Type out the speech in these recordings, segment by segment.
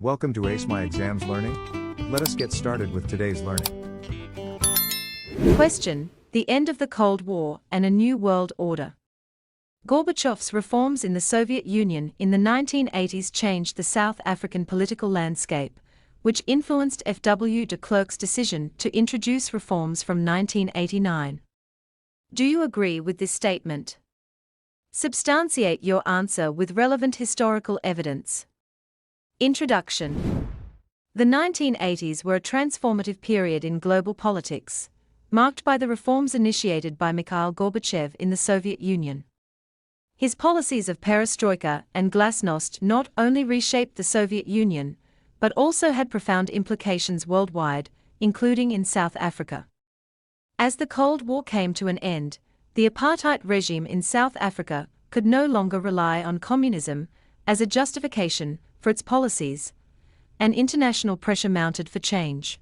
Welcome to Ace My Exams Learning. Let us get started with today's learning. Question: the end of the Cold War and a new world order. Gorbachev's reforms in the Soviet Union in the 1980s changed the South African political landscape, which influenced F.W. de Klerk's decision to introduce reforms from 1989. Do you agree with this statement? Substantiate your answer with relevant historical evidence. Introduction. The 1980s were a transformative period in global politics, marked by the reforms initiated by Mikhail Gorbachev in the Soviet Union. His policies of perestroika and glasnost not only reshaped the Soviet Union, but also had profound implications worldwide, including in South Africa. As the Cold War came to an end, the apartheid regime in South Africa could no longer rely on communism as a justification for its policies, and international pressure mounted for change.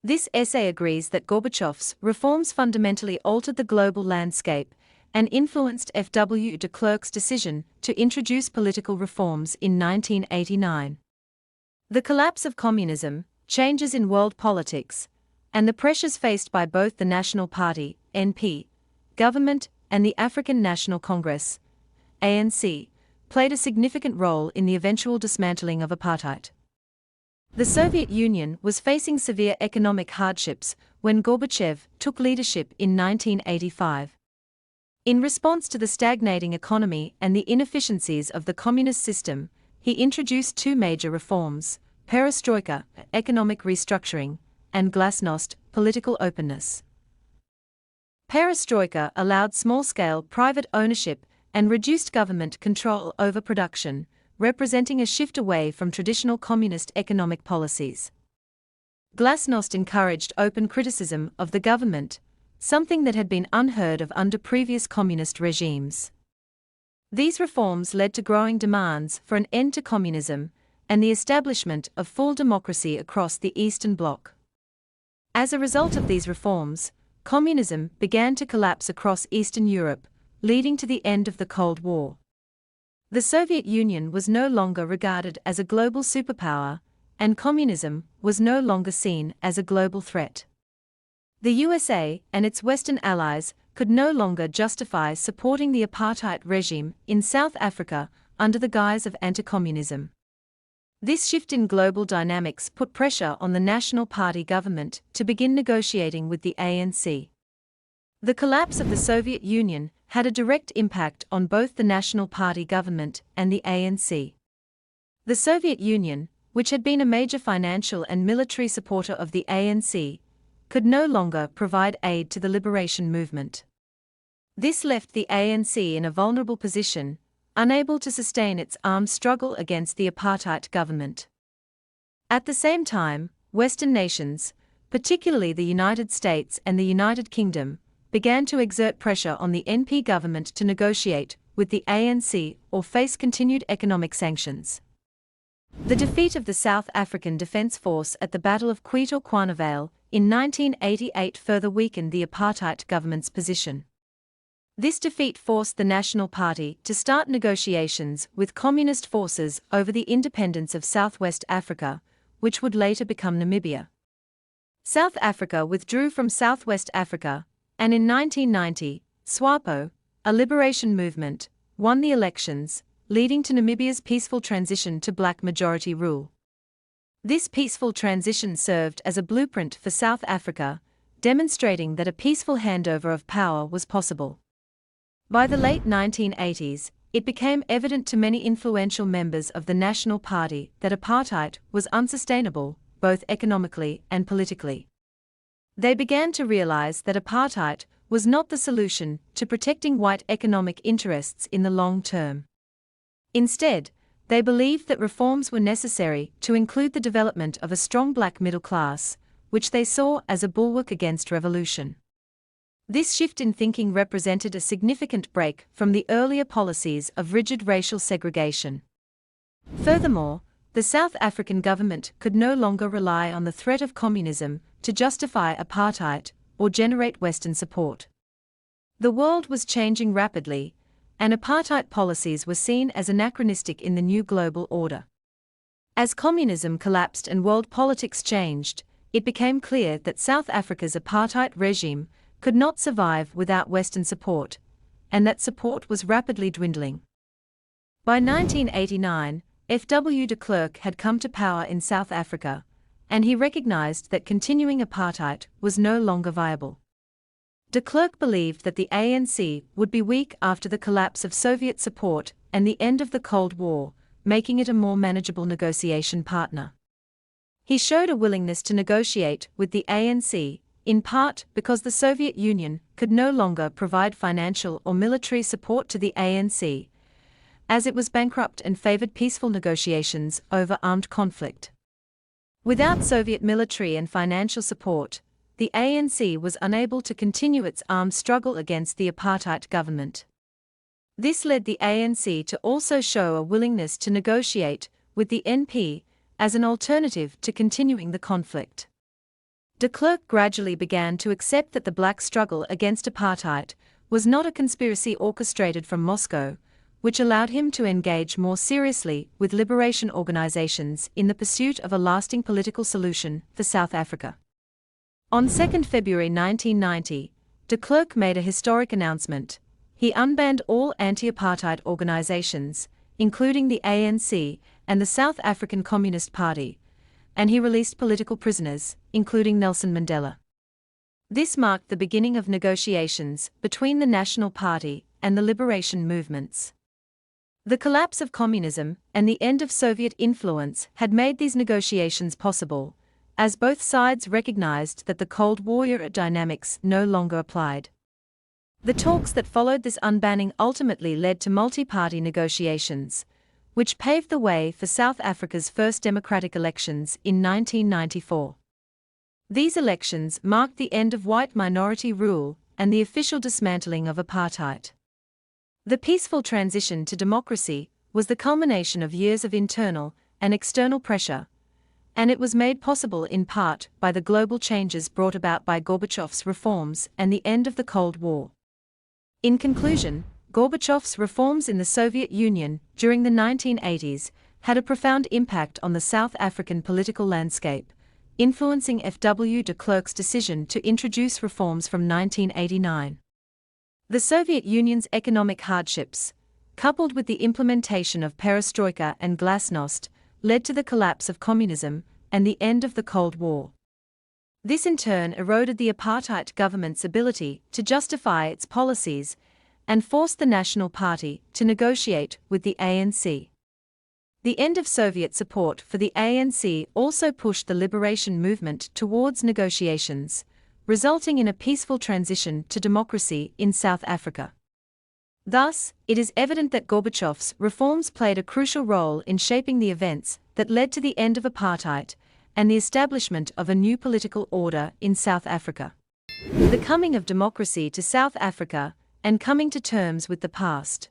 This essay agrees that Gorbachev's reforms fundamentally altered the global landscape and influenced F.W. de Klerk's decision to introduce political reforms in 1989. The collapse of communism, changes in world politics, and the pressures faced by both the National Party, NP, government, and the African National Congress, ANC, played a significant role in the eventual dismantling of apartheid. The Soviet Union was facing severe economic hardships when Gorbachev took leadership in 1985. In response to the stagnating economy and the inefficiencies of the communist system, he introduced two major reforms: perestroika, economic restructuring, and glasnost, political openness. Perestroika allowed small-scale private ownership and reduced government control over production, representing a shift away from traditional communist economic policies. Glasnost encouraged open criticism of the government, something that had been unheard of under previous communist regimes. These reforms led to growing demands for an end to communism and the establishment of full democracy across the Eastern Bloc. As a result of these reforms, communism began to collapse across Eastern Europe, leading to the end of the Cold War. The Soviet Union was no longer regarded as a global superpower, and communism was no longer seen as a global threat. The USA and its Western allies could no longer justify supporting the apartheid regime in South Africa under the guise of anti-communism. This shift in global dynamics put pressure on the National Party government to begin negotiating with the ANC. The collapse of the Soviet Union had a direct impact on both the National Party government and the ANC. The Soviet Union, which had been a major financial and military supporter of the ANC, could no longer provide aid to the liberation movement. This left the ANC in a vulnerable position, unable to sustain its armed struggle against the apartheid government. At the same time, Western nations, particularly the United States and the United Kingdom, began to exert pressure on the NP government to negotiate with the ANC or face continued economic sanctions. The defeat of the South African Defence Force at the Battle of Cuito-Cuanavale in 1988 further weakened the apartheid government's position. This defeat forced the National Party to start negotiations with communist forces over the independence of Southwest Africa, which would later become Namibia. South Africa withdrew from Southwest Africa, and in 1990, SWAPO, a liberation movement, won the elections, leading to Namibia's peaceful transition to black majority rule. This peaceful transition served as a blueprint for South Africa, demonstrating that a peaceful handover of power was possible. By the late 1980s, it became evident to many influential members of the National Party that apartheid was unsustainable, both economically and politically. They began to realize that apartheid was not the solution to protecting white economic interests in the long term. Instead, they believed that reforms were necessary to include the development of a strong black middle class, which they saw as a bulwark against revolution. This shift in thinking represented a significant break from the earlier policies of rigid racial segregation. Furthermore, the South African government could no longer rely on the threat of communism to justify apartheid or generate Western support. The world was changing rapidly, and apartheid policies were seen as anachronistic in the new global order. As communism collapsed and world politics changed, it became clear that South Africa's apartheid regime could not survive without Western support, and that support was rapidly dwindling. By 1989, F.W. de Klerk had come to power in South Africa, and he recognized that continuing apartheid was no longer viable. De Klerk believed that the ANC would be weak after the collapse of Soviet support and the end of the Cold War, making it a more manageable negotiation partner. He showed a willingness to negotiate with the ANC, in part because the Soviet Union could no longer provide financial or military support to the ANC, as it was bankrupt and favored peaceful negotiations over armed conflict. Without Soviet military and financial support, the ANC was unable to continue its armed struggle against the apartheid government. This led the ANC to also show a willingness to negotiate with the NP as an alternative to continuing the conflict. De Klerk gradually began to accept that the black struggle against apartheid was not a conspiracy orchestrated from Moscow, which allowed him to engage more seriously with liberation organizations in the pursuit of a lasting political solution for South Africa. On 2 February 1990, de Klerk made a historic announcement. He unbanned all anti-apartheid organizations, including the ANC and the South African Communist Party, and he released political prisoners, including Nelson Mandela. This marked the beginning of negotiations between the National Party and the liberation movements. The collapse of communism and the end of Soviet influence had made these negotiations possible, as both sides recognized that the Cold War-era dynamics no longer applied. The talks that followed this unbanning ultimately led to multi-party negotiations, which paved the way for South Africa's first democratic elections in 1994. These elections marked the end of white minority rule and the official dismantling of apartheid. The peaceful transition to democracy was the culmination of years of internal and external pressure, and it was made possible in part by the global changes brought about by Gorbachev's reforms and the end of the Cold War. In conclusion, Gorbachev's reforms in the Soviet Union during the 1980s had a profound impact on the South African political landscape, influencing F.W. de Klerk's decision to introduce reforms from 1989. The Soviet Union's economic hardships, coupled with the implementation of perestroika and glasnost, led to the collapse of communism and the end of the Cold War. This in turn eroded the apartheid government's ability to justify its policies and forced the National Party to negotiate with the ANC. The end of Soviet support for the ANC also pushed the liberation movement towards negotiations, resulting in a peaceful transition to democracy in South Africa. Thus, it is evident that Gorbachev's reforms played a crucial role in shaping the events that led to the end of apartheid and the establishment of a new political order in South Africa. The coming of democracy to South Africa and coming to terms with the past.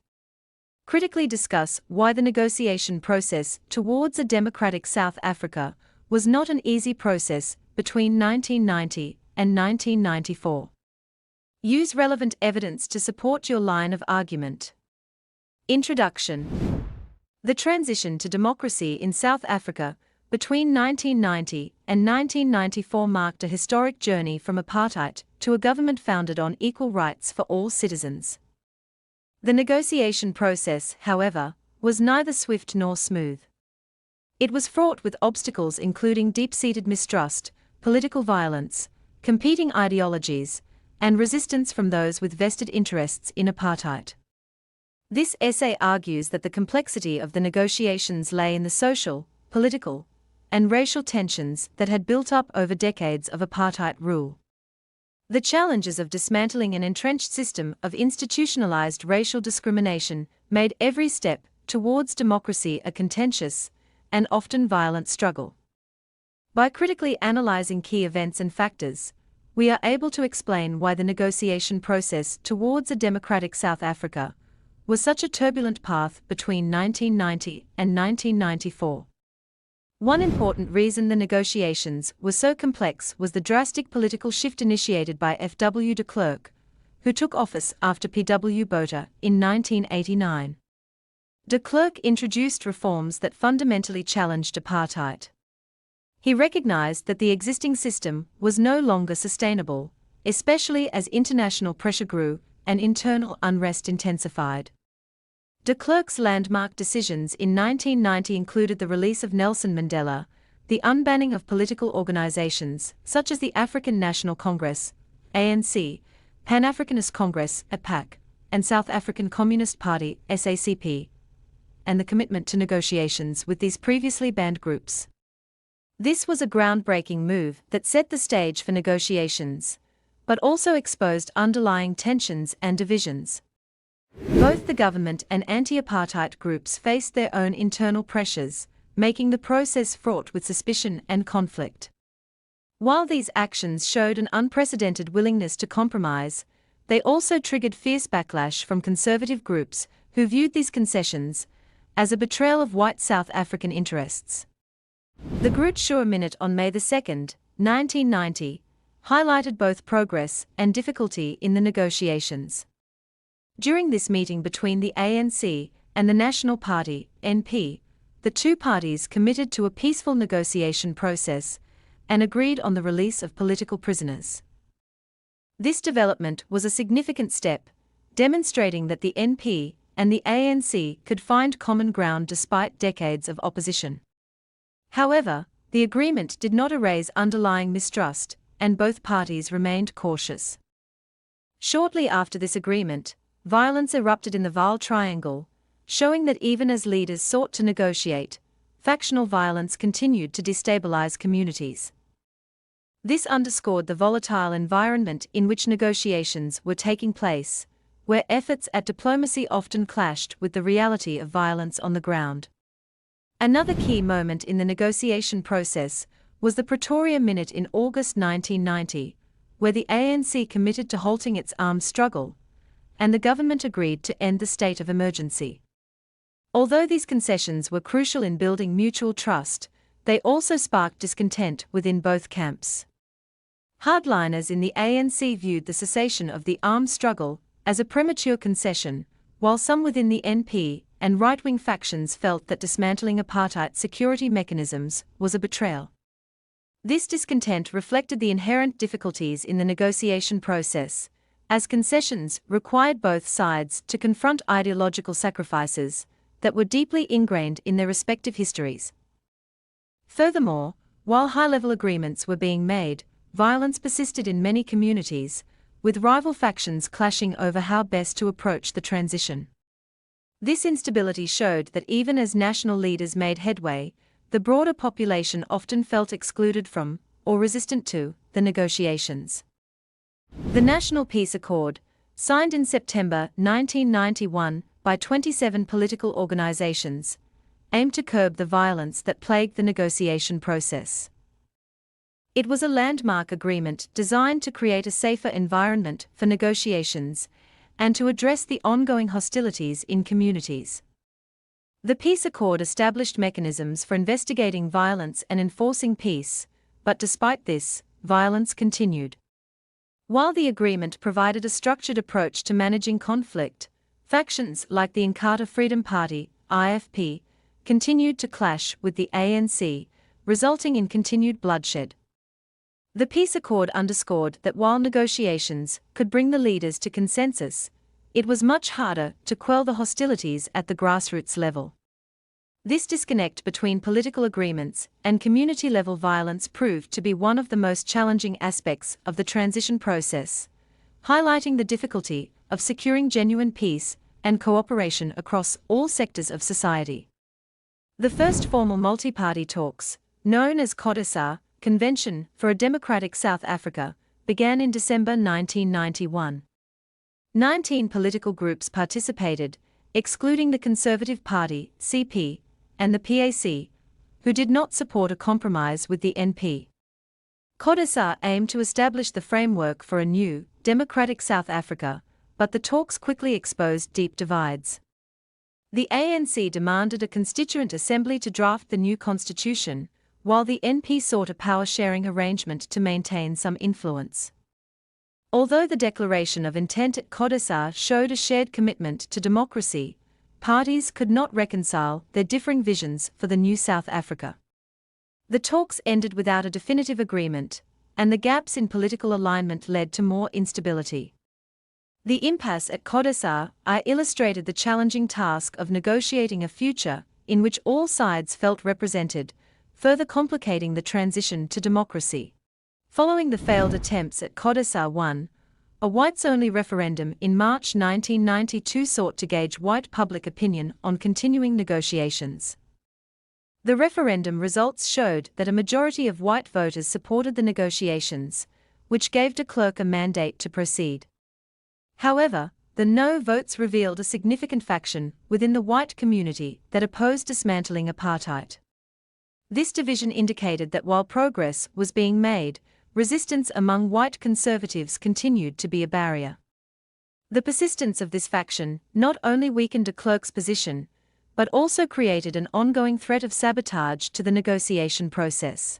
Critically discuss why the negotiation process towards a democratic South Africa was not an easy process between 1990 and 1994. Use relevant evidence to support your line of argument. Introduction. The transition to democracy in South Africa between 1990 and 1994 marked a historic journey from apartheid to a government founded on equal rights for all citizens. The negotiation process, however, was neither swift nor smooth. It was fraught with obstacles including deep-seated mistrust, political violence, competing ideologies, and resistance from those with vested interests in apartheid. This essay argues that the complexity of the negotiations lay in the social, political, and racial tensions that had built up over decades of apartheid rule. The challenges of dismantling an entrenched system of institutionalized racial discrimination made every step towards democracy a contentious and often violent struggle. By critically analyzing key events and factors, we are able to explain why the negotiation process towards a democratic South Africa was such a turbulent path between 1990 and 1994. One important reason the negotiations were so complex was the drastic political shift initiated by F.W. de Klerk, who took office after P.W. Botha in 1989. De Klerk introduced reforms that fundamentally challenged apartheid. He recognized that the existing system was no longer sustainable, especially as international pressure grew and internal unrest intensified. De Klerk's landmark decisions in 1990 included the release of Nelson Mandela, the unbanning of political organizations such as the African National Congress, ANC, Pan-Africanist Congress, APAC, and South African Communist Party, SACP, and the commitment to negotiations with these previously banned groups. This was a groundbreaking move that set the stage for negotiations, but also exposed underlying tensions and divisions. Both the government and anti-apartheid groups faced their own internal pressures, making the process fraught with suspicion and conflict. While these actions showed an unprecedented willingness to compromise, they also triggered fierce backlash from conservative groups who viewed these concessions as a betrayal of white South African interests. The Groot Schuur Minute on May 2, 1990, highlighted both progress and difficulty in the negotiations. During this meeting between the ANC and the National Party, NP, the two parties committed to a peaceful negotiation process and agreed on the release of political prisoners. This development was a significant step, demonstrating that the NP and the ANC could find common ground despite decades of opposition. However, the agreement did not erase underlying mistrust, and both parties remained cautious. Shortly after this agreement, violence erupted in the Vaal Triangle, showing that even as leaders sought to negotiate, factional violence continued to destabilize communities. This underscored the volatile environment in which negotiations were taking place, where efforts at diplomacy often clashed with the reality of violence on the ground. Another key moment in the negotiation process was the Pretoria Minute in August 1990, where the ANC committed to halting its armed struggle, and the government agreed to end the state of emergency. Although these concessions were crucial in building mutual trust, they also sparked discontent within both camps. Hardliners in the ANC viewed the cessation of the armed struggle as a premature concession, while some within the NP and right-wing factions felt that dismantling apartheid security mechanisms was a betrayal. This discontent reflected the inherent difficulties in the negotiation process, as concessions required both sides to confront ideological sacrifices that were deeply ingrained in their respective histories. Furthermore, while high-level agreements were being made, violence persisted in many communities, with rival factions clashing over how best to approach the transition. This instability showed that even as national leaders made headway, the broader population often felt excluded from, or resistant to, the negotiations. The National Peace Accord, signed in September 1991 by 27 political organizations, aimed to curb the violence that plagued the negotiation process. It was a landmark agreement designed to create a safer environment for negotiations and to address the ongoing hostilities in communities. The peace accord established mechanisms for investigating violence and enforcing peace, but despite this, violence continued. While the agreement provided a structured approach to managing conflict, factions like the Inkatha Freedom Party, IFP, continued to clash with the ANC, resulting in continued bloodshed. The peace accord underscored that while negotiations could bring the leaders to consensus, it was much harder to quell the hostilities at the grassroots level. This disconnect between political agreements and community-level violence proved to be one of the most challenging aspects of the transition process, highlighting the difficulty of securing genuine peace and cooperation across all sectors of society. The first formal multi-party talks, known as CODESA, Convention for a Democratic South Africa, began in December 1991. 19 political groups participated, excluding the Conservative Party, CP, and the PAC, who did not support a compromise with the NP. CODESA aimed to establish the framework for a new, democratic South Africa, but the talks quickly exposed deep divides. The ANC demanded a constituent assembly to draft the new constitution, while the NP sought a power-sharing arrangement to maintain some influence. Although the declaration of intent at CODESA showed a shared commitment to democracy, parties could not reconcile their differing visions for the new South Africa. The talks ended without a definitive agreement, and the gaps in political alignment led to more instability. The impasse at Codesar illustrated the challenging task of negotiating a future in which all sides felt represented, further complicating the transition to democracy. Following the failed attempts at Codesar I, a whites-only referendum in March 1992 sought to gauge white public opinion on continuing negotiations. The referendum results showed that a majority of white voters supported the negotiations, which gave de Klerk a mandate to proceed. However, the no votes revealed a significant faction within the white community that opposed dismantling apartheid. This division indicated that while progress was being made, resistance among white conservatives continued to be a barrier. The persistence of this faction not only weakened de Klerk's position, but also created an ongoing threat of sabotage to the negotiation process.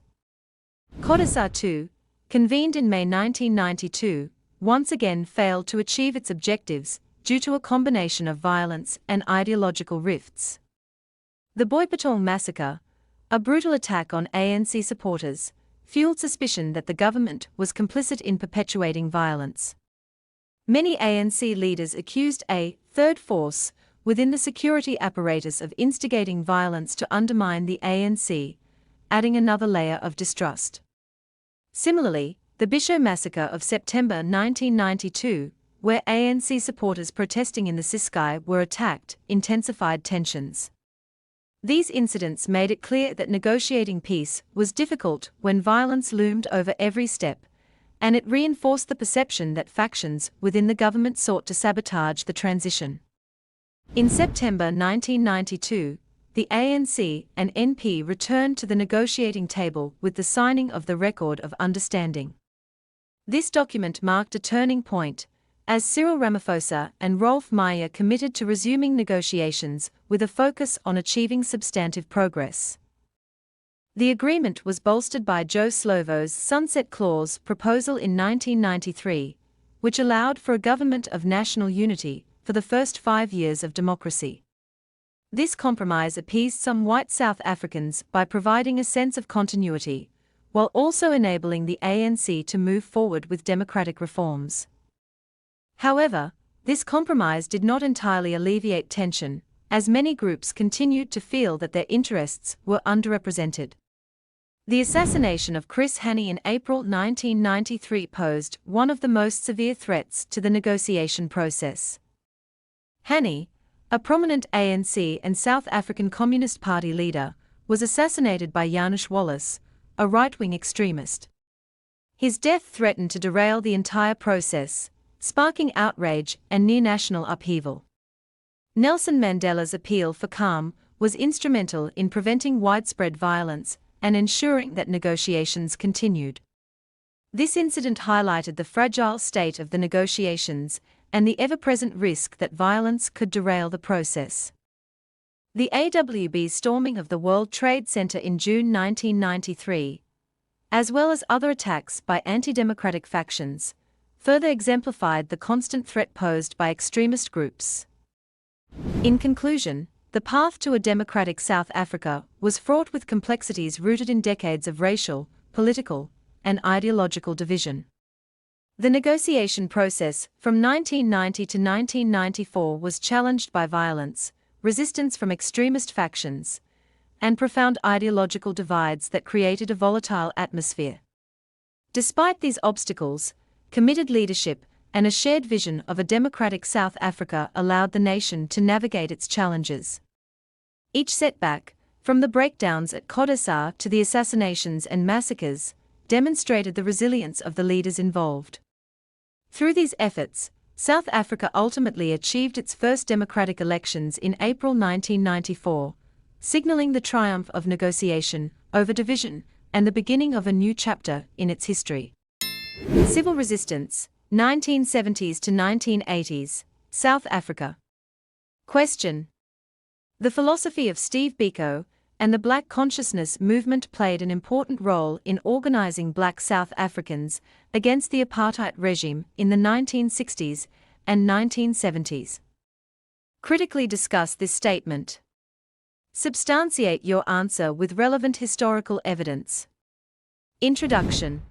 Codesar II, convened in May 1992, once again failed to achieve its objectives due to a combination of violence and ideological rifts. The Boipatong massacre, a brutal attack on ANC supporters, fueled suspicion that the government was complicit in perpetuating violence. Many ANC leaders accused a third force within the security apparatus of instigating violence to undermine the ANC, adding another layer of distrust. Similarly, the Biko massacre of September 1992, where ANC supporters protesting in the Ciskei were attacked, intensified tensions. These incidents made it clear that negotiating peace was difficult when violence loomed over every step, and it reinforced the perception that factions within the government sought to sabotage the transition. In September 1992, the ANC and NP returned to the negotiating table with the signing of the Record of Understanding. This document marked a turning point, as Cyril Ramaphosa and Rolf Meyer committed to resuming negotiations with a focus on achieving substantive progress. The agreement was bolstered by Joe Slovo's Sunset Clause proposal in 1993, which allowed for a government of national unity for the first 5 years of democracy. This compromise appeased some white South Africans by providing a sense of continuity, while also enabling the ANC to move forward with democratic reforms. However, this compromise did not entirely alleviate tension, as many groups continued to feel that their interests were underrepresented. The assassination of Chris Hani in April 1993 posed one of the most severe threats to the negotiation process. Hani, a prominent ANC and South African Communist Party leader, was assassinated by Janusz Wallace, a right-wing extremist. His death threatened to derail the entire process, sparking outrage and near-national upheaval. Nelson Mandela's appeal for calm was instrumental in preventing widespread violence and ensuring that negotiations continued. This incident highlighted the fragile state of the negotiations and the ever-present risk that violence could derail the process. The AWB's storming of the World Trade Center in June 1993, as well as other attacks by anti-democratic factions, further exemplified the constant threat posed by extremist groups. In conclusion, the path to a democratic South Africa was fraught with complexities rooted in decades of racial, political, and ideological division. The negotiation process from 1990 to 1994 was challenged by violence, resistance from extremist factions, and profound ideological divides that created a volatile atmosphere. Despite these obstacles, committed leadership and a shared vision of a democratic South Africa allowed the nation to navigate its challenges. Each setback, from the breakdowns at Codesar to the assassinations and massacres, demonstrated the resilience of the leaders involved. Through these efforts, South Africa ultimately achieved its first democratic elections in April 1994, signaling the triumph of negotiation over division and the beginning of a new chapter in its history. Civil resistance, 1970s to 1980s, South Africa. Question: the philosophy of Steve Biko and the Black consciousness movement played an important role in organizing Black South Africans against the apartheid regime in the 1960s and 1970s. Critically discuss this statement. Substantiate your answer with relevant historical evidence. Introduction.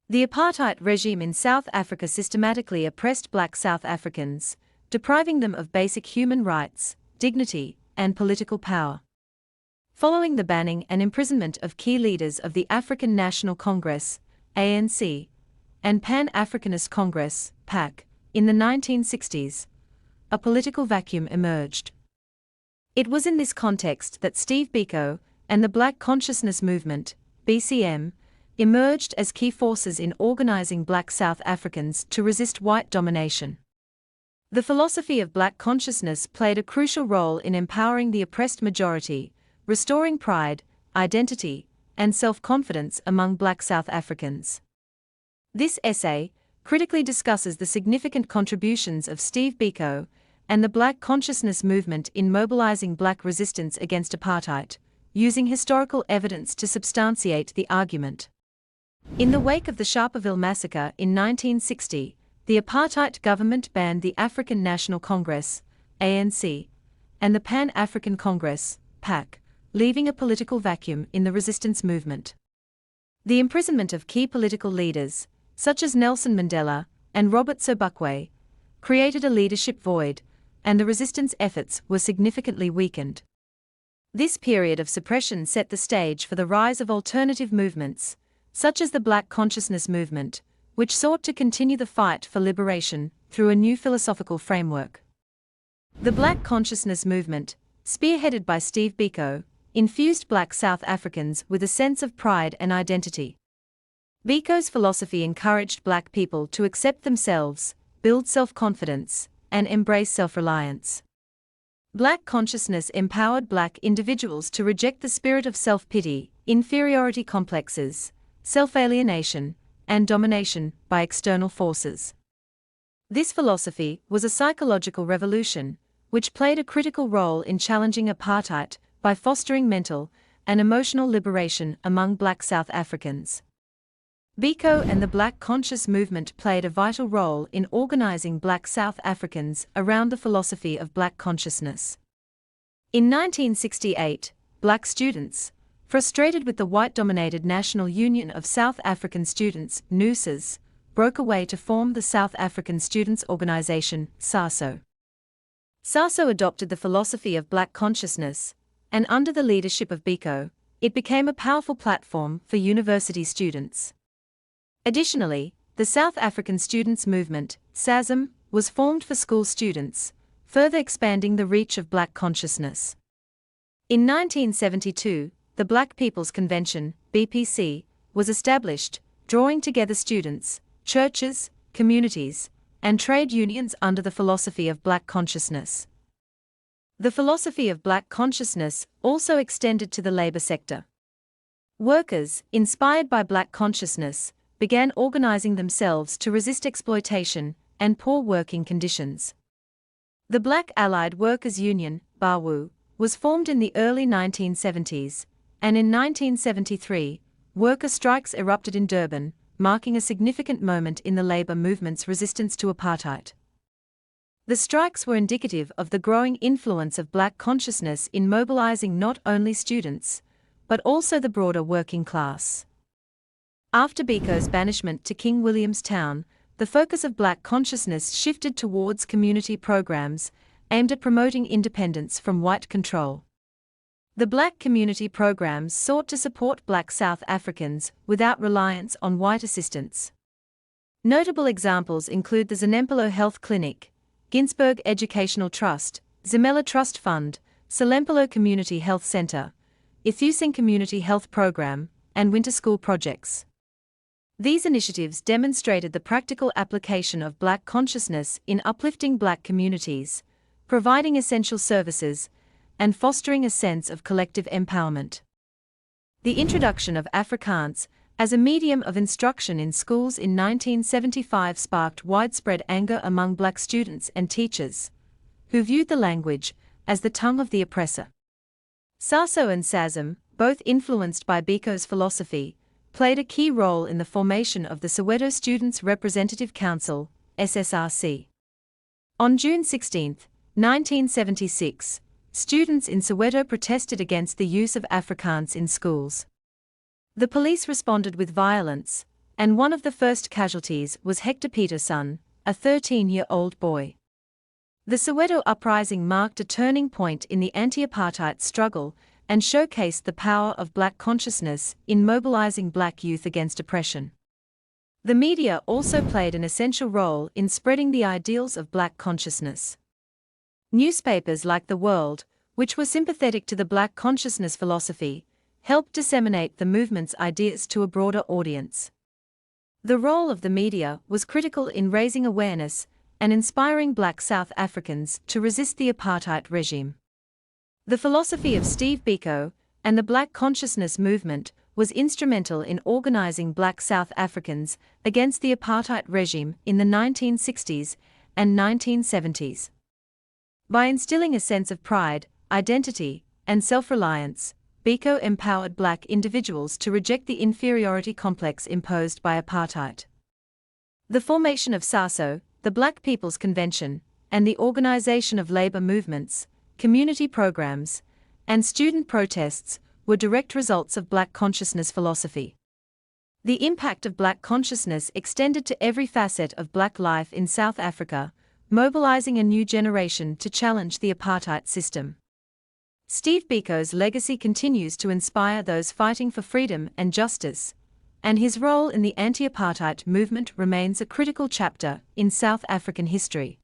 The apartheid regime in South Africa systematically oppressed black South Africans, depriving them of basic human rights, dignity, and political power. Following the banning and imprisonment of key leaders of the African National Congress, ANC, and Pan-Africanist Congress, PAC, in the 1960s, a political vacuum emerged. It was in this context that Steve Biko and the Black Consciousness Movement, BCM, emerged as key forces in organizing black South Africans to resist white domination. The philosophy of black consciousness played a crucial role in empowering the oppressed majority, restoring pride, identity, and self-confidence among black South Africans. This essay critically discusses the significant contributions of Steve Biko and the Black Consciousness Movement in mobilizing black resistance against apartheid, using historical evidence to substantiate the argument. In the wake of the Sharpeville massacre in 1960, the apartheid government banned the African National Congress, ANC, and the Pan-African Congress, PAC, leaving a political vacuum in the resistance movement. The imprisonment of key political leaders, such as Nelson Mandela and Robert Sobukwe, created a leadership void, and the resistance efforts were significantly weakened. This period of suppression set the stage for the rise of alternative movements, such as the Black Consciousness Movement, which sought to continue the fight for liberation through a new philosophical framework. The Black Consciousness Movement, spearheaded by Steve Biko, infused black South Africans with a sense of pride and identity. Biko's philosophy encouraged black people to accept themselves, build self-confidence, and embrace self-reliance. Black consciousness empowered black individuals to reject the spirit of self-pity, inferiority complexes, self-alienation, and domination by external forces. This philosophy was a psychological revolution, which played a critical role in challenging apartheid by fostering mental and emotional liberation among black South Africans. Biko and the Black Conscious Movement played a vital role in organizing black South Africans around the philosophy of black consciousness. In 1968, black students, frustrated with the white-dominated National Union of South African Students, NUSAS, broke away to form the South African Students' Organization, SASO. SASO adopted the philosophy of black consciousness, and under the leadership of Biko, it became a powerful platform for university students. Additionally, the South African Students' Movement, SASM, was formed for school students, further expanding the reach of black consciousness. In 1972, the Black People's Convention, BPC, was established, drawing together students, churches, communities, and trade unions under the philosophy of black consciousness. The philosophy of black consciousness also extended to the labor sector. Workers, inspired by black consciousness, began organizing themselves to resist exploitation and poor working conditions. The Black Allied Workers Union, BAWU, was formed in the early 1970s, and in 1973, worker strikes erupted in Durban, marking a significant moment in the labor movement's resistance to apartheid. The strikes were indicative of the growing influence of black consciousness in mobilizing not only students, but also the broader working class. After Biko's banishment to King Williamstown, the focus of black consciousness shifted towards community programs aimed at promoting independence from white control. The black community programs sought to support black South Africans without reliance on white assistance. Notable examples include the Zanempilo Health Clinic, Ginsberg Educational Trust, Zimela Trust Fund, Selempilo Community Health Center, Ithusing Community Health Program, and Winter School projects. These initiatives demonstrated the practical application of black consciousness in uplifting black communities, providing essential services, and fostering a sense of collective empowerment. The introduction of Afrikaans as a medium of instruction in schools in 1975 sparked widespread anger among black students and teachers, who viewed the language as the tongue of the oppressor. SASO and SASM, both influenced by Biko's philosophy, played a key role in the formation of the Soweto Students' Representative Council, SSRC. On June 16, 1976. Students in Soweto protested against the use of Afrikaans in schools. The police responded with violence, and one of the first casualties was Hector Peterson, a 13-year-old boy. The Soweto uprising marked a turning point in the anti-apartheid struggle and showcased the power of black consciousness in mobilizing black youth against oppression. The media also played an essential role in spreading the ideals of black consciousness. Newspapers like The World, which were sympathetic to the black consciousness philosophy, helped disseminate the movement's ideas to a broader audience. The role of the media was critical in raising awareness and inspiring black South Africans to resist the apartheid regime. The philosophy of Steve Biko and the black consciousness movement was instrumental in organizing black South Africans against the apartheid regime in the 1960s and 1970s. By instilling a sense of pride, identity, and self-reliance, Biko empowered black individuals to reject the inferiority complex imposed by apartheid. The formation of SASO, the Black People's Convention, and the organization of labor movements, community programs, and student protests were direct results of black consciousness philosophy. The impact of black consciousness extended to every facet of black life in South Africa, mobilizing a new generation to challenge the apartheid system. Steve Biko's legacy continues to inspire those fighting for freedom and justice, and his role in the anti-apartheid movement remains a critical chapter in South African history.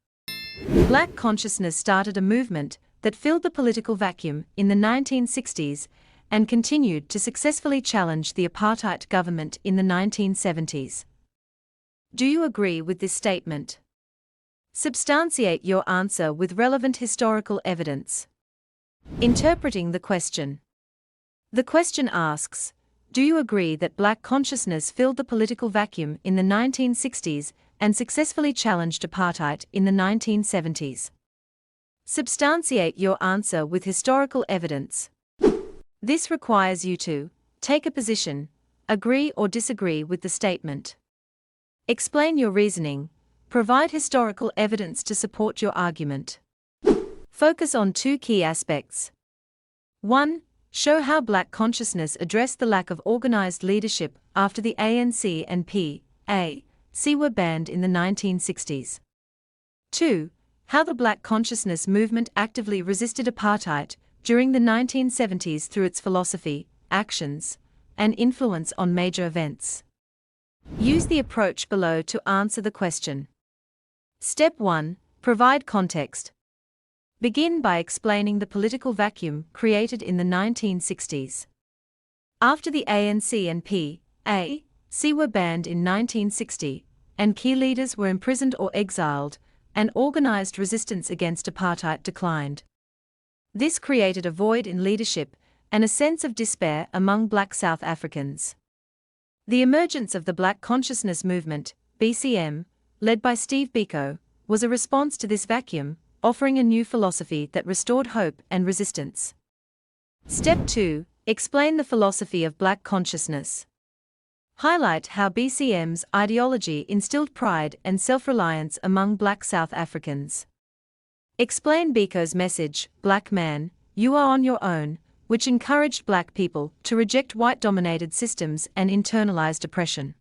Black consciousness started a movement that filled the political vacuum in the 1960s and continued to successfully challenge the apartheid government in the 1970s. Do you agree with this statement? Substantiate your answer with relevant historical evidence. Interpreting the question. The question asks, do you agree that black consciousness filled the political vacuum in the 1960s and successfully challenged apartheid in the 1970s? Substantiate your answer with historical evidence. This requires you to take a position, agree or disagree with the statement. Explain your reasoning, provide historical evidence to support your argument. Focus on two key aspects. 1. Show how black consciousness addressed the lack of organized leadership after the ANC and PAC were banned in the 1960s. 2. How the black consciousness movement actively resisted apartheid during the 1970s through its philosophy, actions, and influence on major events. Use the approach below to answer the question. Step 1. Provide context. Begin by explaining the political vacuum created in the 1960s. After the ANC and PAC were banned in 1960, and key leaders were imprisoned or exiled, and organized resistance against apartheid declined. This created a void in leadership and a sense of despair among black South Africans. The emergence of the Black Consciousness Movement, BCM, led by Steve Biko, was a response to this vacuum, offering a new philosophy that restored hope and resistance. Step 2. Explain the philosophy of black consciousness. Highlight how BCM's ideology instilled pride and self-reliance among black South Africans. Explain Biko's message, "Black man, you are on your own," which encouraged black people to reject white-dominated systems and internalized oppression.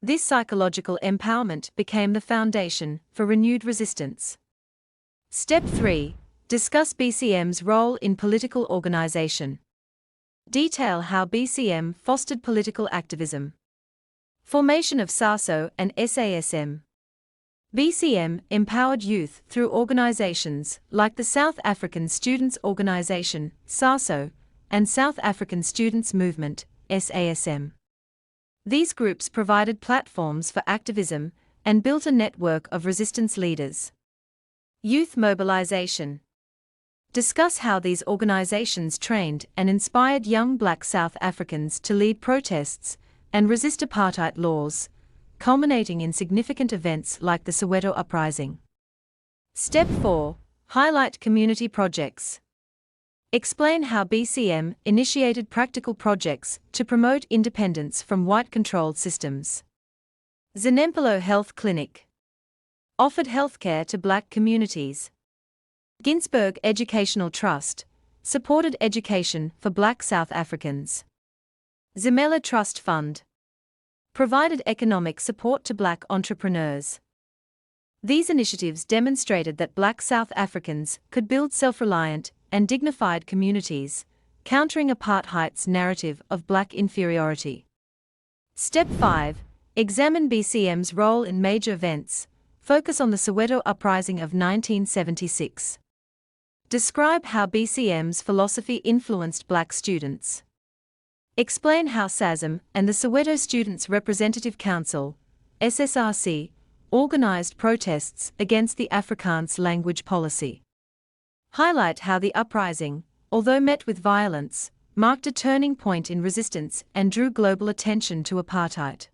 This psychological empowerment became the foundation for renewed resistance. Step 3. Discuss BCM's role in political organization. Detail how BCM fostered political activism. Formation of SASO and SASM. BCM empowered youth through organizations like the South African Students' Organization, SASO, and South African Students' Movement, SASM. These groups provided platforms for activism and built a network of resistance leaders. Youth mobilization. Discuss how these organizations trained and inspired young black South Africans to lead protests and resist apartheid laws, culminating in significant events like the Soweto uprising. Step 4. Highlight community projects. Explain how BCM initiated practical projects to promote independence from white-controlled systems. Zanempilo Health Clinic offered healthcare to black communities. Ginsberg Educational Trust supported education for Black South Africans. Zimela Trust Fund provided economic support to Black entrepreneurs. These initiatives demonstrated that Black South Africans could build self-reliant and dignified communities, countering apartheid's narrative of Black inferiority. Step 5. Examine BCM's role in major events. Focus on the Soweto Uprising of 1976. Describe how BCM's philosophy influenced Black students. Explain how SASM and the Soweto Students' Representative Council, SSRC, organized protests against the Afrikaans language policy. Highlight how the uprising, although met with violence, marked a turning point in resistance and drew global attention to apartheid.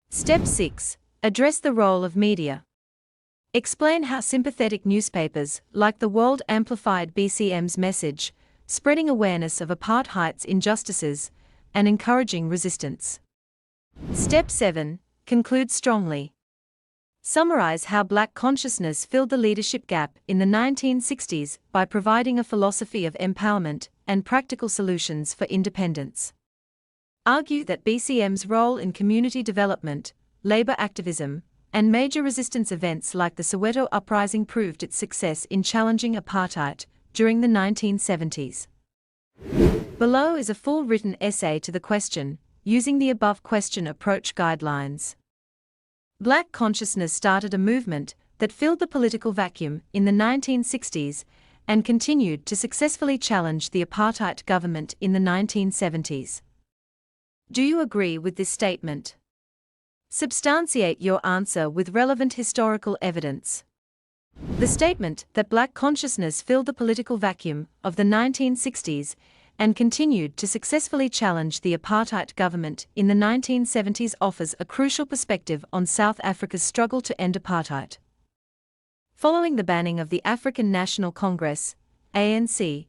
Step 6. Address the role of media. Explain how sympathetic newspapers like The World amplified BCM's message, spreading awareness of apartheid's injustices and encouraging resistance. Step 7. Conclude strongly. Summarize how Black consciousness filled the leadership gap in the 1960s by providing a philosophy of empowerment and practical solutions for independence. Argue that BCM's role in community development, labor activism, and major resistance events like the Soweto Uprising proved its success in challenging apartheid during the 1970s. Below is a full written essay to the question, using the above question approach guidelines. Black consciousness started a movement that filled the political vacuum in the 1960s and continued to successfully challenge the apartheid government in the 1970s. Do you agree with this statement? Substantiate your answer with relevant historical evidence. The statement that Black consciousness filled the political vacuum of the 1960s and continued to successfully challenge the apartheid government in the 1970s offers a crucial perspective on South Africa's struggle to end apartheid. Following the banning of the African National Congress, ANC,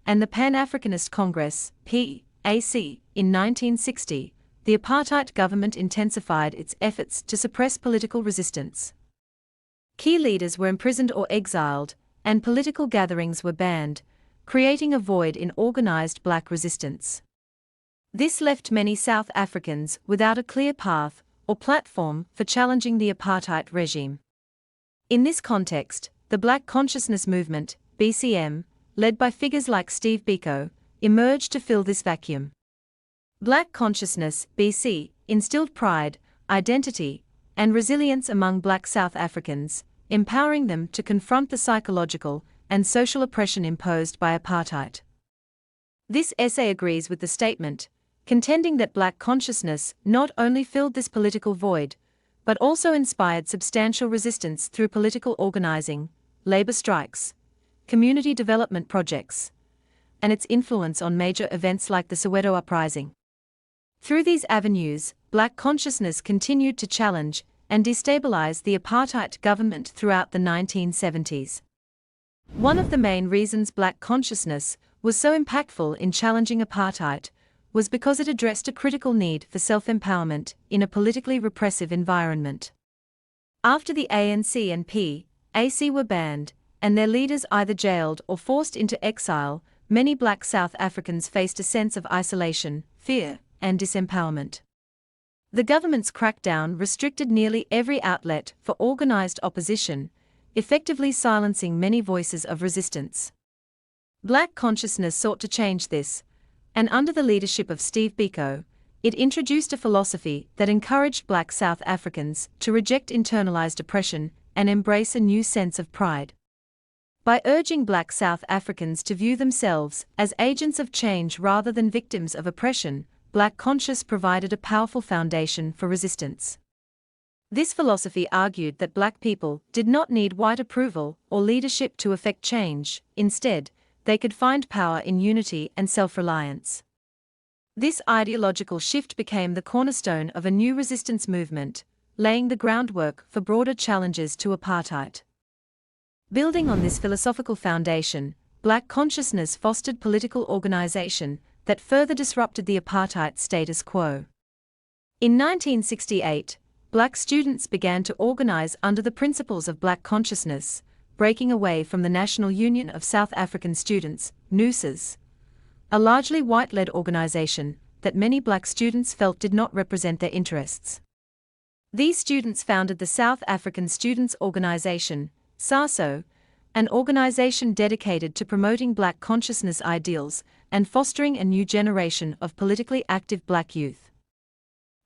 and the Pan-Africanist Congress, PAC, in 1960, the apartheid government intensified its efforts to suppress political resistance. Key leaders were imprisoned or exiled, and political gatherings were banned, creating a void in organized Black resistance. This left many South Africans without a clear path or platform for challenging the apartheid regime. In this context, the Black Consciousness Movement, BCM, led by figures like Steve Biko, emerged to fill this vacuum. Black consciousness, BC, instilled pride, identity, and resilience among Black South Africans, empowering them to confront the psychological and social oppression imposed by apartheid. This essay agrees with the statement, contending that Black consciousness not only filled this political void, but also inspired substantial resistance through political organizing, labor strikes, community development projects, and its influence on major events like the Soweto Uprising. Through these avenues, Black consciousness continued to challenge and destabilize the apartheid government throughout the 1970s. One of the main reasons Black consciousness was so impactful in challenging apartheid was because it addressed a critical need for self-empowerment in a politically repressive environment. After the ANC and PAC were banned, and their leaders either jailed or forced into exile, many Black South Africans faced a sense of isolation, fear, and disempowerment. The government's crackdown restricted nearly every outlet for organized opposition, effectively silencing many voices of resistance. Black consciousness sought to change this, and under the leadership of Steve Biko, it introduced a philosophy that encouraged Black South Africans to reject internalized oppression and embrace a new sense of pride. By urging Black South Africans to view themselves as agents of change rather than victims of oppression, Black conscious provided a powerful foundation for resistance. This philosophy argued that Black people did not need white approval or leadership to effect change. Instead, they could find power in unity and self-reliance. This ideological shift became the cornerstone of a new resistance movement, laying the groundwork for broader challenges to apartheid. Building on this philosophical foundation, Black consciousness fostered political organization that further disrupted the apartheid status quo. In 1968, Black students began to organize under the principles of Black consciousness, breaking away from the National Union of South African Students, NUSAS, a largely white-led organization that many black students felt did not represent their interests. These students founded the South African Students' Organization, SASO, an organization dedicated to promoting black consciousness ideals and fostering a new generation of politically active black youth.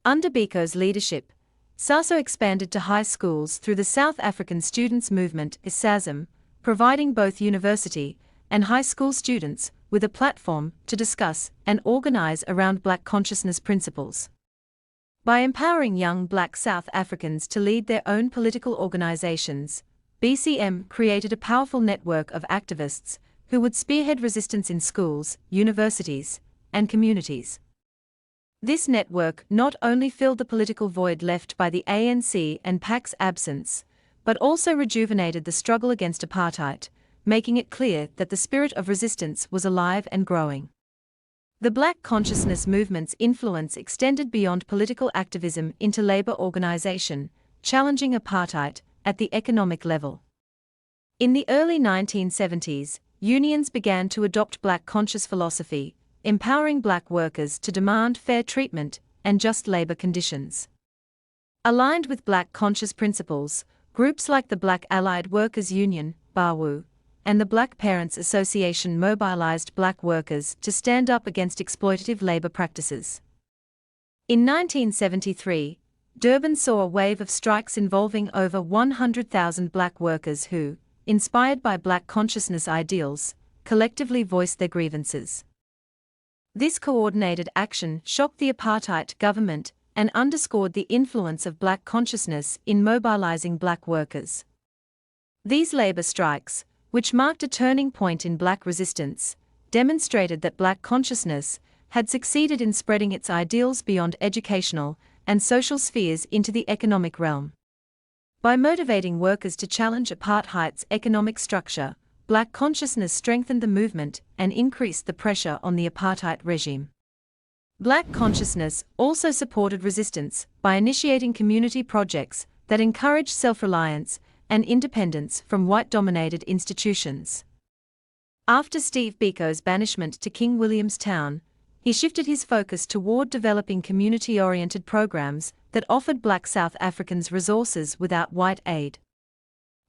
Under Biko's leadership, SASO expanded to high schools through the South African Students' Movement (SASM), providing both university and high school students with a platform to discuss and organize around black consciousness principles. By empowering young black South Africans to lead their own political organizations, BCM created a powerful network of activists who would spearhead resistance in schools, universities, and communities. This network not only filled the political void left by the ANC and PAC's absence, but also rejuvenated the struggle against apartheid, making it clear that the spirit of resistance was alive and growing. The Black consciousness movement's influence extended beyond political activism into labor organization, challenging apartheid at the economic level. In the early 1970s, unions began to adopt black conscious philosophy, empowering black workers to demand fair treatment and just labor conditions. Aligned with black conscious principles, groups like the Black Allied Workers Union, BAWU, and the Black Parents Association mobilized black workers to stand up against exploitative labor practices. In 1973, Durban saw a wave of strikes involving over 100,000 black workers who, inspired by black consciousness ideals, collectively voiced their grievances. This coordinated action shocked the apartheid government and underscored the influence of black consciousness in mobilizing black workers. These labor strikes, which marked a turning point in black resistance, demonstrated that black consciousness had succeeded in spreading its ideals beyond educational and social spheres into the economic realm. By motivating workers to challenge apartheid's economic structure, black consciousness strengthened the movement and increased the pressure on the apartheid regime. Black consciousness also supported resistance by initiating community projects that encouraged self-reliance and independence from white-dominated institutions. After Steve Biko's banishment to King William's Town, he shifted his focus toward developing community-oriented programs that offered black South Africans resources without white aid.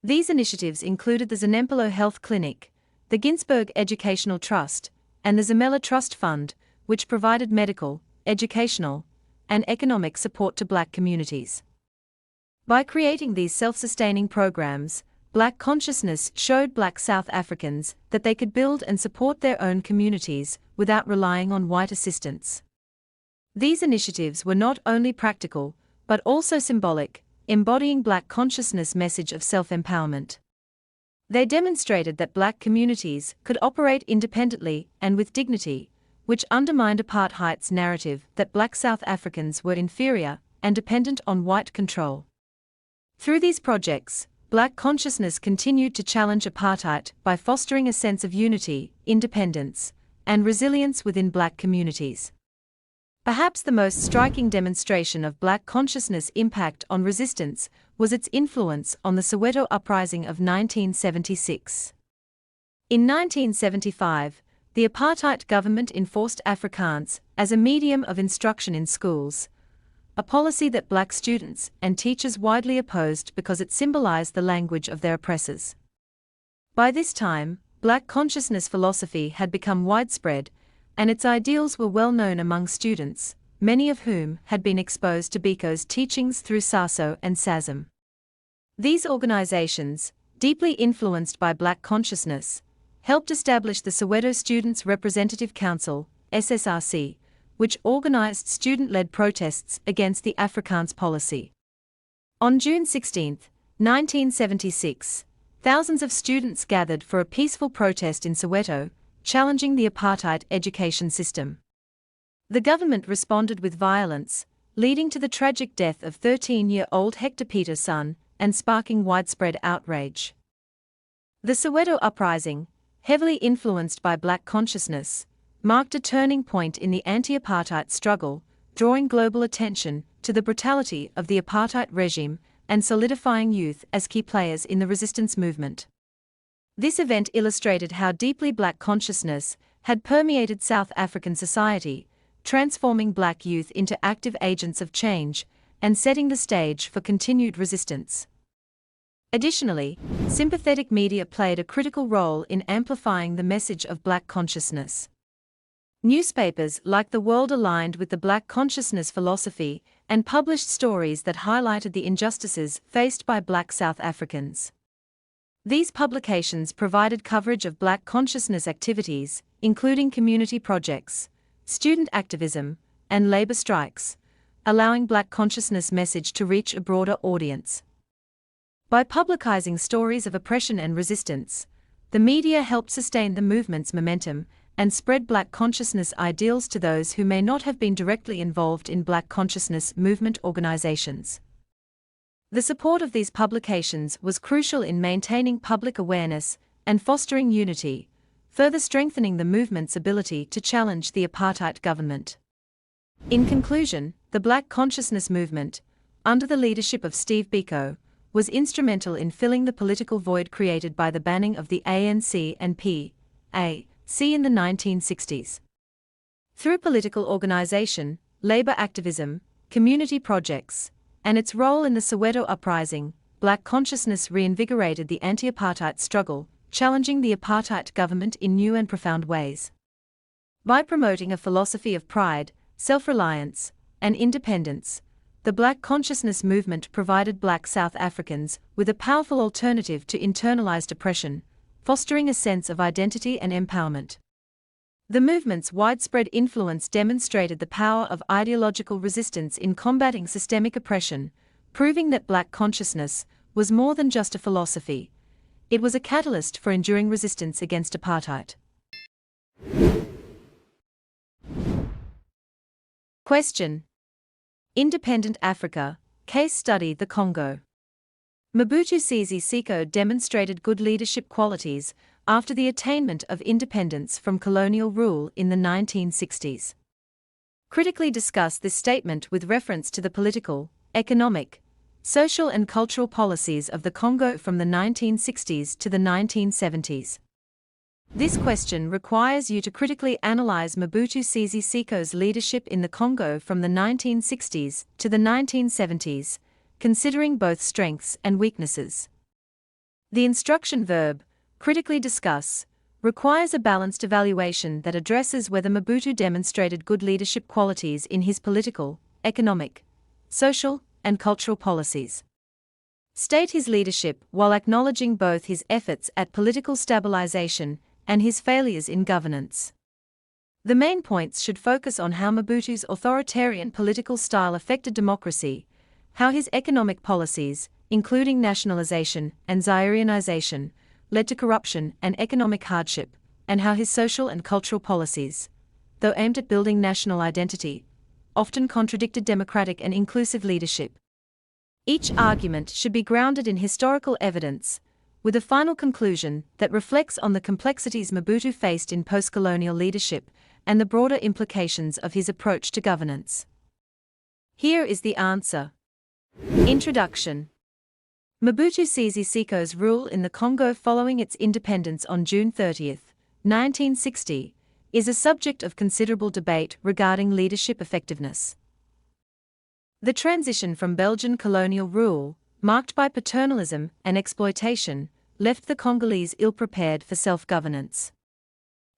These initiatives included the Zanempilo Health Clinic, the Ginsberg Educational Trust, and the Zimela Trust Fund, which provided medical, educational, and economic support to black communities. By creating these self-sustaining programs, black consciousness showed black South Africans that they could build and support their own communities without relying on white assistance. These initiatives were not only practical, but also symbolic, embodying black consciousness' message of self-empowerment. They demonstrated that black communities could operate independently and with dignity, which undermined apartheid's narrative that black South Africans were inferior and dependent on white control. Through these projects, black consciousness continued to challenge apartheid by fostering a sense of unity, independence, and resilience within black communities. Perhaps the most striking demonstration of black consciousness' impact on resistance was its influence on the Soweto Uprising of 1976. In 1975, the apartheid government enforced Afrikaans as a medium of instruction in schools, a policy that black students and teachers widely opposed because it symbolized the language of their oppressors. By this time, black consciousness philosophy had become widespread, and its ideals were well known among students, many of whom had been exposed to Biko's teachings through SASO and SASM. These organizations, deeply influenced by black consciousness, helped establish the Soweto Students' Representative Council, SSRC, which organized student-led protests against the Afrikaans policy. On June 16, 1976, thousands of students gathered for a peaceful protest in Soweto, challenging the apartheid education system. The government responded with violence, leading to the tragic death of 13-year-old Hector Peter's son and sparking widespread outrage. The Soweto Uprising, heavily influenced by black consciousness, marked a turning point in the anti-apartheid struggle, drawing global attention to the brutality of the apartheid regime and solidifying youth as key players in the resistance movement. This event illustrated how deeply Black consciousness had permeated South African society, transforming Black youth into active agents of change and setting the stage for continued resistance. Additionally, sympathetic media played a critical role in amplifying the message of Black consciousness. Newspapers like The World aligned with the Black consciousness philosophy and published stories that highlighted the injustices faced by Black South Africans. These publications provided coverage of Black consciousness activities, including community projects, student activism, and labor strikes, allowing Black consciousness message to reach a broader audience. By publicizing stories of oppression and resistance, the media helped sustain the movement's momentum and spread Black consciousness ideals to those who may not have been directly involved in Black consciousness movement organizations. The support of these publications was crucial in maintaining public awareness and fostering unity, further strengthening the movement's ability to challenge the apartheid government. In conclusion, the Black consciousness movement, under the leadership of Steve Biko, was instrumental in filling the political void created by the banning of the ANC and PAC in the 1960s. Through political organization, labor activism, community projects, and its role in the Soweto uprising, Black consciousness reinvigorated the anti-apartheid struggle, challenging the apartheid government in new and profound ways. By promoting a philosophy of pride, self-reliance, and independence, the Black consciousness movement provided Black South Africans with a powerful alternative to internalized oppression, fostering a sense of identity and empowerment. The movement's widespread influence demonstrated the power of ideological resistance in combating systemic oppression, proving that Black consciousness was more than just a philosophy. It was a catalyst for enduring resistance against apartheid. Question: Independent Africa, case study the Congo. Mobutu Sese Seko demonstrated good leadership qualities after the attainment of independence from colonial rule in the 1960s. Critically discuss this statement with reference to the political, economic, social and cultural policies of the Congo from the 1960s to the 1970s. This question requires you to critically analyze Mobutu Sese Seko's leadership in the Congo from the 1960s to the 1970s, considering both strengths and weaknesses. The instruction verb, critically discuss, requires a balanced evaluation that addresses whether Mobutu demonstrated good leadership qualities in his political, economic, social, and cultural policies. State his leadership while acknowledging both his efforts at political stabilization and his failures in governance. The main points should focus on how Mobutu's authoritarian political style affected democracy, how his economic policies, including nationalization and Zairianization, led to corruption and economic hardship, and how his social and cultural policies, though aimed at building national identity, often contradicted democratic and inclusive leadership. Each argument should be grounded in historical evidence, with a final conclusion that reflects on the complexities Mobutu faced in post-colonial leadership and the broader implications of his approach to governance. Here is the answer. Introduction. Mobutu Sese Seko's rule in the Congo following its independence on June 30, 1960, is a subject of considerable debate regarding leadership effectiveness. The transition from Belgian colonial rule, marked by paternalism and exploitation, left the Congolese ill-prepared for self-governance.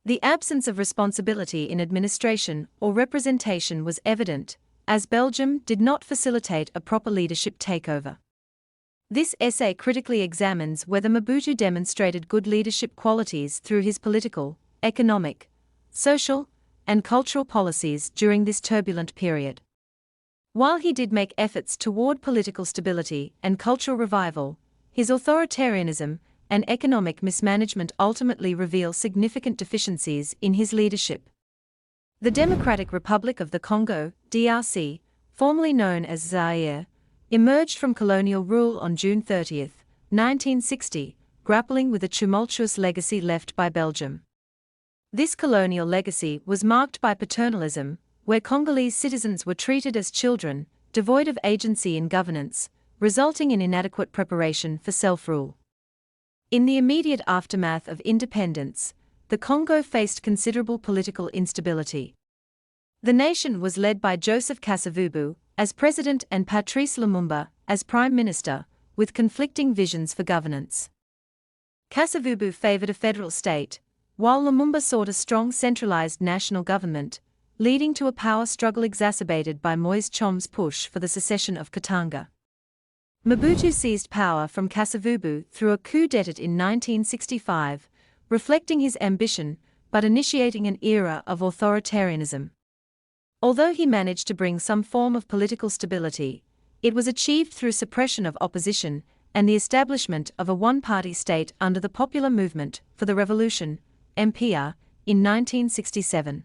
The absence of responsibility in administration or representation was evident, as Belgium did not facilitate a proper leadership takeover. This essay critically examines whether Mobutu demonstrated good leadership qualities through his political, economic, social, and cultural policies during this turbulent period. While he did make efforts toward political stability and cultural revival, his authoritarianism and economic mismanagement ultimately reveal significant deficiencies in his leadership. The Democratic Republic of the Congo, DRC, formerly known as Zaire, emerged from colonial rule on June 30, 1960, grappling with a tumultuous legacy left by Belgium. This colonial legacy was marked by paternalism, where Congolese citizens were treated as children, devoid of agency in governance, resulting in inadequate preparation for self-rule. In the immediate aftermath of independence, the Congo faced considerable political instability. The nation was led by Joseph Kasavubu as president and Patrice Lumumba as prime minister, with conflicting visions for governance. Kasavubu favored a federal state, while Lumumba sought a strong centralized national government, leading to a power struggle exacerbated by Moise Tchomb's push for the secession of Katanga. Mobutu seized power from Kasavubu through a coup d'état in 1965, reflecting his ambition but initiating an era of authoritarianism. Although he managed to bring some form of political stability, it was achieved through suppression of opposition and the establishment of a one-party state under the Popular Movement for the Revolution, MPR, in 1967.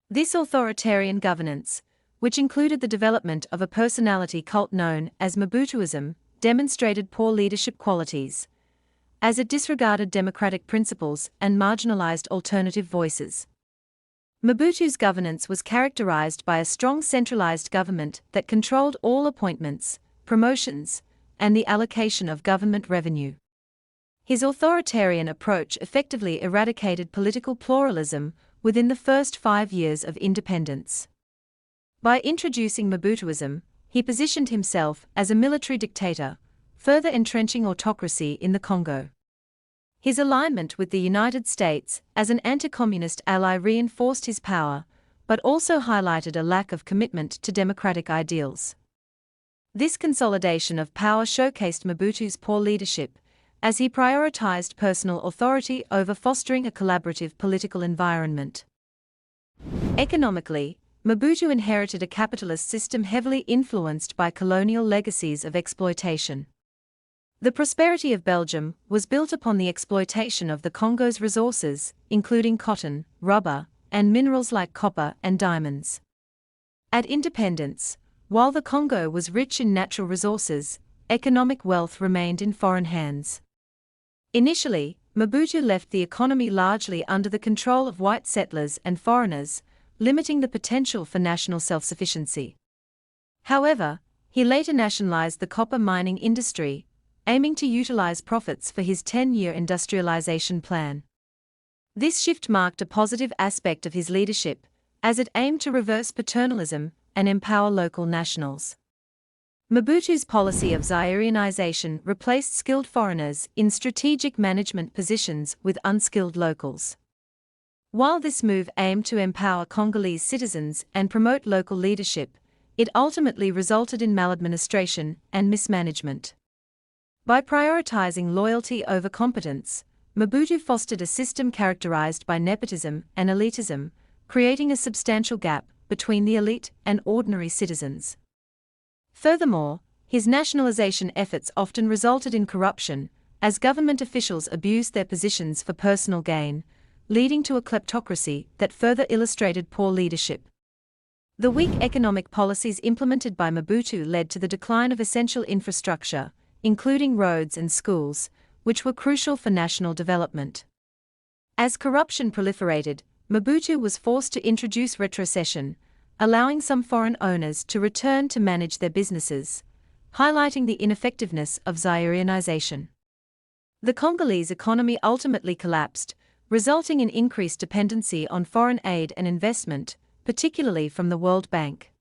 This authoritarian governance, which included the development of a personality cult known as Mobutuism, demonstrated poor leadership qualities, as it disregarded democratic principles and marginalized alternative voices. Mobutu's governance was characterized by a strong centralized government that controlled all appointments, promotions, and the allocation of government revenue. His authoritarian approach effectively eradicated political pluralism within the first 5 years of independence. By introducing Mobutuism, he positioned himself as a military dictator, further entrenching autocracy in the Congo. His alignment with the United States as an anti-communist ally reinforced his power, but also highlighted a lack of commitment to democratic ideals. This consolidation of power showcased Mobutu's poor leadership, as he prioritized personal authority over fostering a collaborative political environment. Economically, Mobutu inherited a capitalist system heavily influenced by colonial legacies of exploitation. The prosperity of Belgium was built upon the exploitation of the Congo's resources, including cotton, rubber, and minerals like copper and diamonds. At independence, while the Congo was rich in natural resources, economic wealth remained in foreign hands. Initially, Mobutu left the economy largely under the control of white settlers and foreigners, limiting the potential for national self-sufficiency. However, he later nationalized the copper mining industry, aiming to utilize profits for his 10-year industrialization plan. This shift marked a positive aspect of his leadership, as it aimed to reverse paternalism and empower local nationals. Mobutu's policy of Zairianization replaced skilled foreigners in strategic management positions with unskilled locals. While this move aimed to empower Congolese citizens and promote local leadership, it ultimately resulted in maladministration and mismanagement. By prioritizing loyalty over competence, Mobutu fostered a system characterized by nepotism and elitism, creating a substantial gap between the elite and ordinary citizens. Furthermore, his nationalization efforts often resulted in corruption, as government officials abused their positions for personal gain, leading to a kleptocracy that further illustrated poor leadership. The weak economic policies implemented by Mobutu led to the decline of essential infrastructure, including roads and schools, which were crucial for national development. As corruption proliferated, Mobutu was forced to introduce retrocession, allowing some foreign owners to return to manage their businesses, highlighting the ineffectiveness of Zairianization. The Congolese economy ultimately collapsed, resulting in increased dependency on foreign aid and investment, particularly from the World Bank.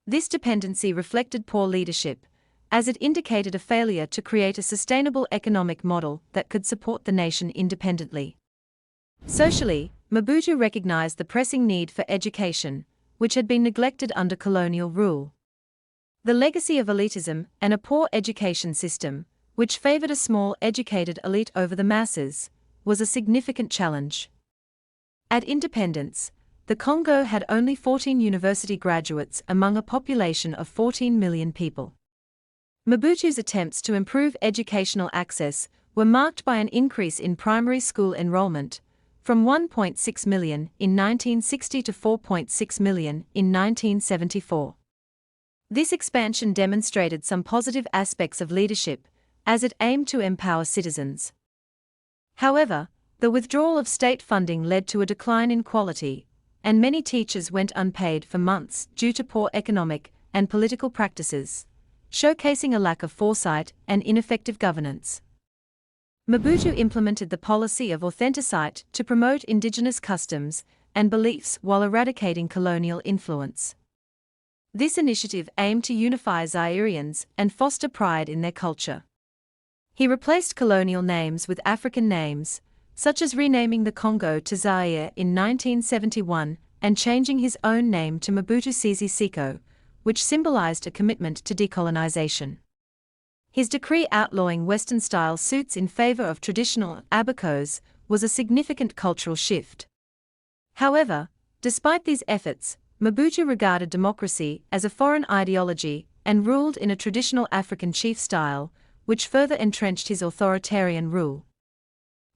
This dependency reflected poor leadership, as it indicated a failure to create a sustainable economic model that could support the nation independently. Socially, Mobutu recognized the pressing need for education, which had been neglected under colonial rule. The legacy of elitism and a poor education system, which favored a small educated elite over the masses, was a significant challenge. At independence, the Congo had only 14 university graduates among a population of 14 million people. Mobutu's attempts to improve educational access were marked by an increase in primary school enrollment, from 1.6 million in 1960 to 4.6 million in 1974. This expansion demonstrated some positive aspects of leadership, as it aimed to empower citizens. However, the withdrawal of state funding led to a decline in quality, and many teachers went unpaid for months due to poor economic and political practices, showcasing a lack of foresight and ineffective governance. Mobutu implemented the policy of authenticite to promote indigenous customs and beliefs while eradicating colonial influence. This initiative aimed to unify Zairians and foster pride in their culture. He replaced colonial names with African names, such as renaming the Congo to Zaire in 1971 and changing his own name to Mobutu Sese Seko, which symbolized a commitment to decolonization. His decree outlawing Western-style suits in favor of traditional abacos was a significant cultural shift. However, despite these efforts, Mobutu regarded democracy as a foreign ideology and ruled in a traditional African chief style, which further entrenched his authoritarian rule.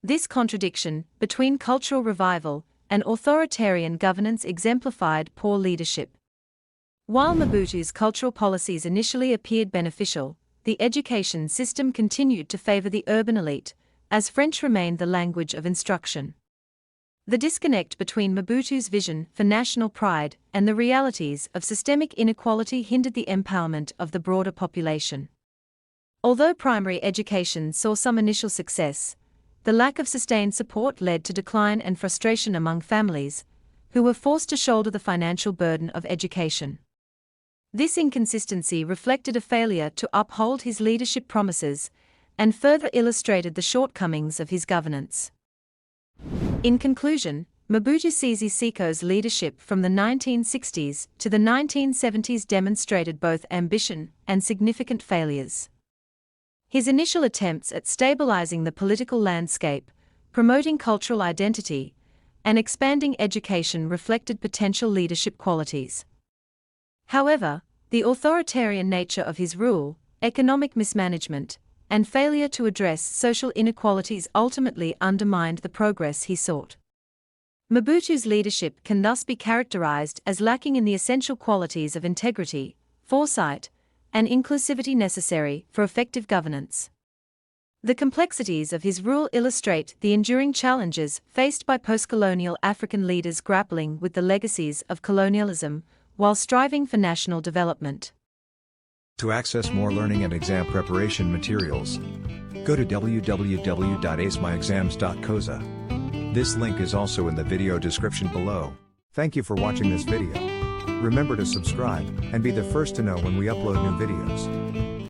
This contradiction between cultural revival and authoritarian governance exemplified poor leadership. While Mobutu's cultural policies initially appeared beneficial, the education system continued to favor the urban elite, as French remained the language of instruction. The disconnect between Mobutu's vision for national pride and the realities of systemic inequality hindered the empowerment of the broader population. Although primary education saw some initial success, the lack of sustained support led to decline and frustration among families, who were forced to shoulder the financial burden of education. This inconsistency reflected a failure to uphold his leadership promises and further illustrated the shortcomings of his governance. In conclusion, Mobutu Sese Seko's leadership from the 1960s to the 1970s demonstrated both ambition and significant failures. His initial attempts at stabilizing the political landscape, promoting cultural identity, and expanding education reflected potential leadership qualities. However, the authoritarian nature of his rule, economic mismanagement, and failure to address social inequalities ultimately undermined the progress he sought. Mobutu's leadership can thus be characterized as lacking in the essential qualities of integrity, foresight, and inclusivity necessary for effective governance. The complexities of his rule illustrate the enduring challenges faced by post-colonial African leaders grappling with the legacies of colonialism while striving for national development. To access more learning and exam preparation materials, go to www.acemyexams.coza. This link is also in the video description below. Thank you for watching this video. Remember to subscribe and be the first to know when we upload new videos.